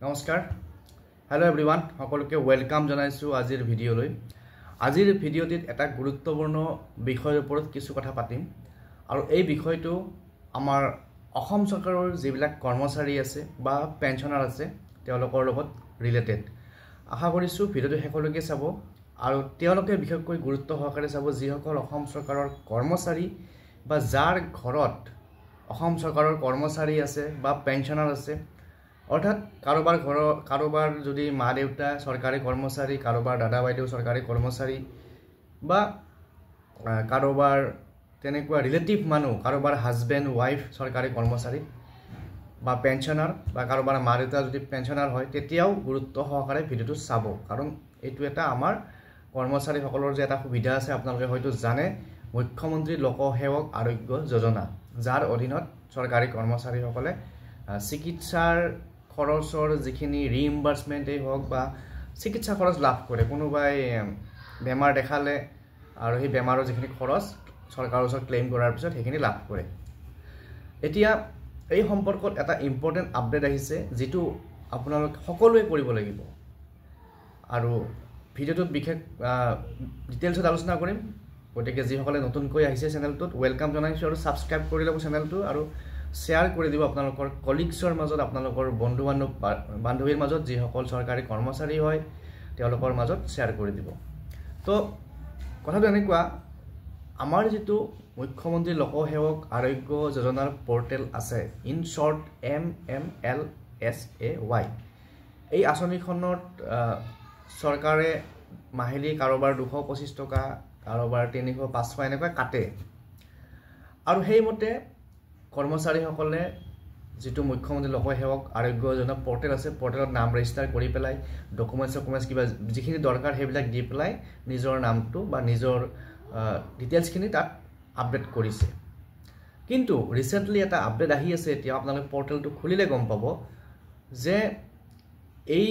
নমস্কাৰ hello' everyone সকলোকে welcome জনাইছো আজিৰ ভিডিঅ'লৈ আজিৰ ভিডিঅ'টিত এটা গুৰুত্বপূৰ্ণ বিষয়ৰ ওপৰত কিছু কথা পাতিম আৰু এই বিষয়টো আমাৰ অসম চৰকাৰৰ যিবিলাক কৰ্মচাৰী আছে বা পেনশনাৰ আছে তেওঁলোকৰ লগত ৰিলেটেড আশা কৰিছো ভিডিঅ'টো শেষলৈকে চাব আৰু তেওঁলোকে বিশেষকৈ গুৰুত্ব সহকাৰে চাব যিসকল অসম চৰকাৰৰ কৰ্মচাৰী বা যাৰ ঘৰত অসম চৰকাৰৰ কৰ্মচাৰী আছে বা পেনশনাৰ আছে অৰ্থাৎ কাৰোবাৰ যদি মা দেউতা চৰকাৰী কৰ্মচাৰী কাৰোবাৰ দাদা বাইদেউ চৰকাৰী কৰ্মচাৰী বা কাৰোবাৰ তেনেকুৱা ৰিলেটিভ মানুহ কাৰোবাৰ হাজবেণ্ড ওয়াইফ চৰকাৰী কৰ্মচাৰী বা পেনশনাৰ বা কাৰোবাৰ মা দেউতা যদি পেনশনাৰ হয় তেতিয়াও গুৰুত্ব সহকাৰে ভিডিঅ'টো চাব কাৰণ এইটো এটা আমাৰ কৰ্মচাৰীসকলৰ যে এটা সুবিধা আছে আপোনালোকে হয়তো জানে মুখ্যমন্ত্ৰী লোকসেৱক আৰোগ্য যোজনা যাৰ অধীনত চৰকাৰী কৰ্মচাৰীসকলে চিকিৎসাৰ খৰচৰ যিখিনি ৰিইম্বাৰ্সমেন্টই হওক বা চিকিৎসা খৰচ লাভ কৰে কোনোবাই বেমাৰ দেখালে আৰু সেই বেমাৰৰ যিখিনি খৰচ চৰকাৰৰ ওচৰত ক্লেইম কৰাৰ পিছত সেইখিনি লাভ কৰে এতিয়া এই সম্পৰ্কত এটা ইম্পৰ্টেন্ট আপডেট আহিছে যেটো আপোনালোক সকলোৱে কৰিব লাগিব আৰু ভিডিঅ'টোত বিশেষ ডিটেইলছত আলোচনা কৰিম গতিকে যিসকলে নতুনকৈ আহিছে চেনেলটোত ওয়েলকাম জনাইছো আৰু সাবস্ক্ৰাইব কৰি লব চেনেলটো আৰু শেয়াৰ কৰি দিব আপোনালোকৰ কলিগছৰ মাজত আপোনালোকৰ বন্ধু বান্ধৱীৰ মাজত যিসকল চৰকাৰী কৰ্মচাৰী হয় তেওঁলোকৰ মাজত শেয়াৰ কৰি দিব তো কথাটো এনেকুৱা আমাৰ যেটো মুখ্যমন্ত্ৰী লোকসেৱক আৰোগ্য যোজনাৰ পোৰ্টেল আছে ইন শৰ্ট MMLSAY এই আঁচনিখনত চৰকাৰে মাহিলী কাৰোবাৰ 225 টকা কাৰোবাৰ 300 500 এনেকৈ কাটে আৰু সেইমতে কৰ্মচাৰীসকলে যেটো মুখ্যমন্ত্ৰী লোকসেৱক আৰোগ্য যোজনা পোৰ্টেল আছে পোৰ্টেলত নাম ৰেজিষ্টাৰ কৰি পেলাই ডকুমেন্টছ কিবা যিখিনি দৰকাৰ হেবিলাক দি পেলাই নিজৰ নামটো বা নিজৰ ডিটেইলছখিনি তাত আপডেট কৰিছে কিন্তু ৰিসেন্টলি এটা আপডেট আহি আছে এতিয়া আপোনালোকে পোৰ্টেলটো খুলিলে গম পাব যে এই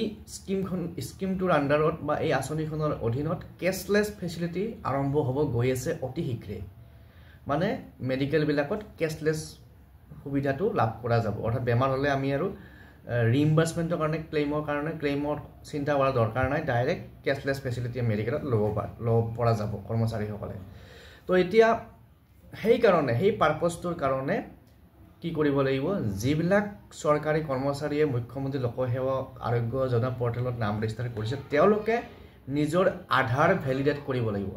স্কিমটোৰ আন্ডাৰত বা এই আঁচনিখনৰ অধীনত কেশলেছ ফেচিলিটি আৰম্ভ হ'ব গৈ আছে অতি শীঘ্ৰে মানে মেডিকেল বিলাকত কেশলেছ সুবিধাটো লাভ কৰা যাব অৰ্থাৎ বেমাৰ হলে আমি আৰু ৰিইম্বাৰ্সমেন্টৰ কাৰণে ক্লেইমৰ চিন্তা কৰা দৰকাৰ নাই ডাইৰেক্ট কেশলেছ ফেচিলিটি মেডিকেলত ল'ব পৰা যাব কৰ্মচাৰীসকলে তো এতিয়া সেই পাৰপজটোৰ কাৰণে কি কৰিব লাগিব যিবিলাক চৰকাৰী কৰ্মচাৰীয়ে মুখ্যমন্ত্ৰী লোকসেৱক আৰোগ্য যোজনা পোৰ্টেলত নাম ৰেজিষ্টাৰ কৰিছে তেওঁলোকে নিজৰ আধাৰ ভ্যালিডেট কৰিব লাগিব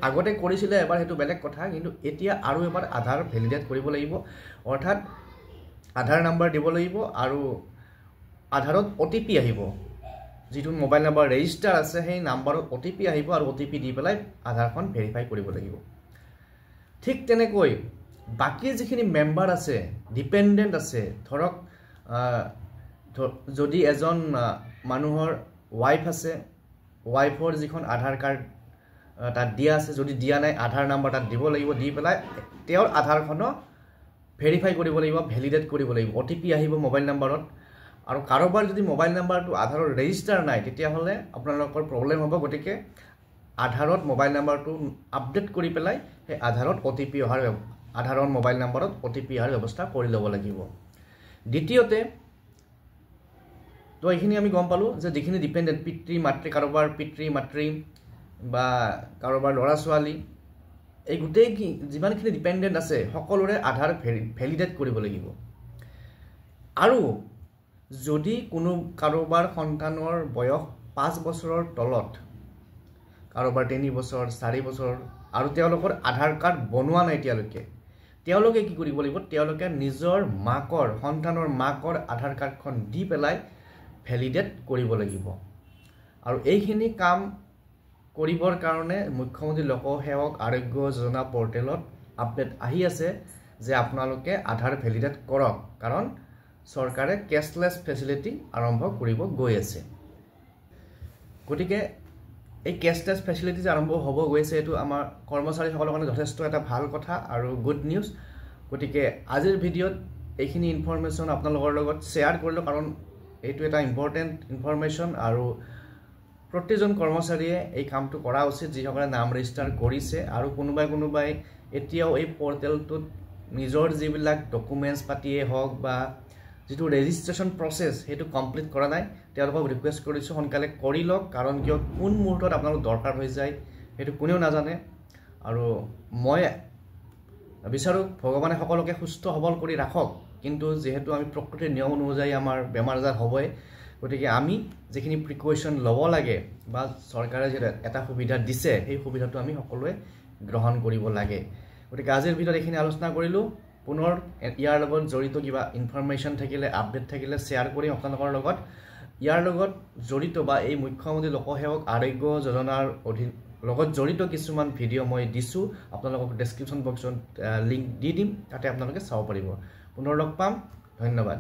আগতে কৰিছিলে এবাৰ হেতু বেলেগ কথা কিন্তু এতিয়া আৰু এবাৰ আধাৰ ভ্যালিডেট কৰিব লাগিব অৰ্থাৎ আধাৰ নাম্বাৰ দিব লাগিব আৰু আধাৰত OTP আহিব যেটো মোবাইল নাম্বাৰ ৰেজিষ্টাৰ আছে সেই নাম্বাৰত OTP আহিব আৰু OTP দি পেলাই আধাৰখন ভেৰিফাই কৰিব লাগিব ঠিক তেনেকৈ বাকি যিখিনি মেম্বাৰ আছে ডিপেন্ডেন্ট আছে ধৰক যদি এজন মানুহৰ ওয়াইফ আছে ওয়াইফৰ যিখন আধাৰ কাৰ্ড তাত দিয়া আছে যদি দিয়া নাই আধাৰ নাম্বাৰ তাত দিব লাগিব দি পেলাই তেওঁৰ আধাৰখন ভেৰিফাই কৰিব লাগিব ভ্যালিডেট কৰিব লাগিব OTP আহিব মোবাইল নাম্বাৰত আৰু কাৰোবাৰ যদি মোবাইল নাম্বাৰটো আধাৰৰ ৰেজিষ্টাৰ নাই তেতিয়া হলে আপোনালোকৰ প্ৰবলেম হ'ব গতিকে আধাৰত মোবাইল নাম্বাৰটো আপডেট কৰি পেলাই সেই আধাৰত OTP অহাৰ আধাৰৰ মোবাইল নাম্বাৰত OTP অহাৰ ব্যৱস্থা কৰি ল'ব লাগিব দ্বিতীয়তে তো এইখিনি আমি গম পালো যে যিখিনি ডিপেন্ডেন্ট পিতৃ মাতৃ কাৰোবাৰ পিতৃ মাতৃ বা কাৰোবাৰ ল'ৰা ছোৱালী এই গুটেই যিমানখিনি ডিপেন্ডেন্ট আছে সকলোৰে আধাৰ ভ্যালিডেট কৰিব লাগিব আৰু যদি কোনো কাৰোবাৰ সন্তানৰ বয়স 5 বছৰৰ তলত কাৰোবাৰ 3 বছৰ 4 বছৰ আৰু তেওঁলোকৰ আধাৰ কাৰ্ড বনোৱা নাই তেওঁলোকে কি কৰিব লাগিব তেওঁলোকে নিজৰ মাকৰ সন্তানৰ মাকৰ আধাৰ কাৰ্ডখন দি পেলাই ভ্যালিডেট কৰিব লাগিব আৰু এইখিনি কাম কৰিবৰ কাৰণে মুখ্যমন্ত্ৰী লোকসেৱক আৰোগ্য যোজনা পোৰ্টেলত আপডেট আহি আছে যে আপোনালোকে আধাৰ ভ্যালিডেট কৰক কাৰণ চৰকাৰে কেশলেছ ফেচিলিটি আৰম্ভ কৰিব গৈ আছে গতিকে এই কেশলেছ ফেচিলিটি আৰম্ভ হ'ব গৈ আছে এটো আমাৰ কৰ্মচাৰীসকলৰ কাৰণে যথেষ্ট এটা ভাল কথা আৰু গুড নিউজ গতিকে আজিৰ ভিডিঅ'ত এইখিনি ইনফৰমেশন আপোনালোকৰ লগত শেয়াৰ কৰিলো কাৰণ এইটো এটা ইম্পৰ্টেন্ট ইনফৰমেশন আৰু প্ৰতিজন কৰ্মচাৰীয়ে এই কামটো কৰা উচিত যিসকলে নাম ৰেজিষ্টাৰ কৰিছে আৰু কোনোবাই এতিয়াও এই পোৰ্টেলটোত নিজৰ যিবিলাক ডকুমেন্টছ পাতিয়ে হওক বা যিটো ৰেজিষ্ট্ৰেশ্যন প্ৰচেছ সেইটো কমপ্লিট কৰা নাই তেওঁলোকক ৰিকুৱেষ্ট কৰিছোঁ সোনকালে কৰি লওক কাৰণ কিয় কোন মুহূৰ্তত আপোনালোক দৰকাৰ হৈ যায় সেইটো কোনেও নাজানে আৰু মই বিচাৰোঁ ভগৱানে সকলোকে সুস্থ সবল কৰি ৰাখক কিন্তু যেহেতু আমি প্ৰকৃতিৰ নিয়ম অনুযায়ী আমাৰ বেমাৰ আজাৰ হ'বই গতিকে আমি যিখিনি প্ৰিকশ্যন ল'ব লাগে বা চৰকাৰে যে এটা সুবিধা দিছে সেই সুবিধাটো আমি সকলোৱে গ্ৰহণ কৰিব লাগে গতিকে আজিৰ ভিডিঅ'ত এইখিনি আলোচনা কৰিলোঁ পুনৰ ইয়াৰ লগত জড়িত কিবা ইনফৰমেশ্যন থাকিলে আপডেট থাকিলে শ্বেয়াৰ কৰিম আপোনালোকৰ লগত ইয়াৰ লগত জড়িত বা এই মুখ্যমন্ত্ৰী লোকসেৱক আৰোগ্য যোজনাৰ অধীন লগত জড়িত কিছুমান ভিডিঅ' মই দিছোঁ আপোনালোকক ডেছক্ৰিপশ্যন বক্সত লিংক দি দিম তাতে আপোনালোকে চাব পাৰিব পুনৰ লগ পাম ধন্যবাদ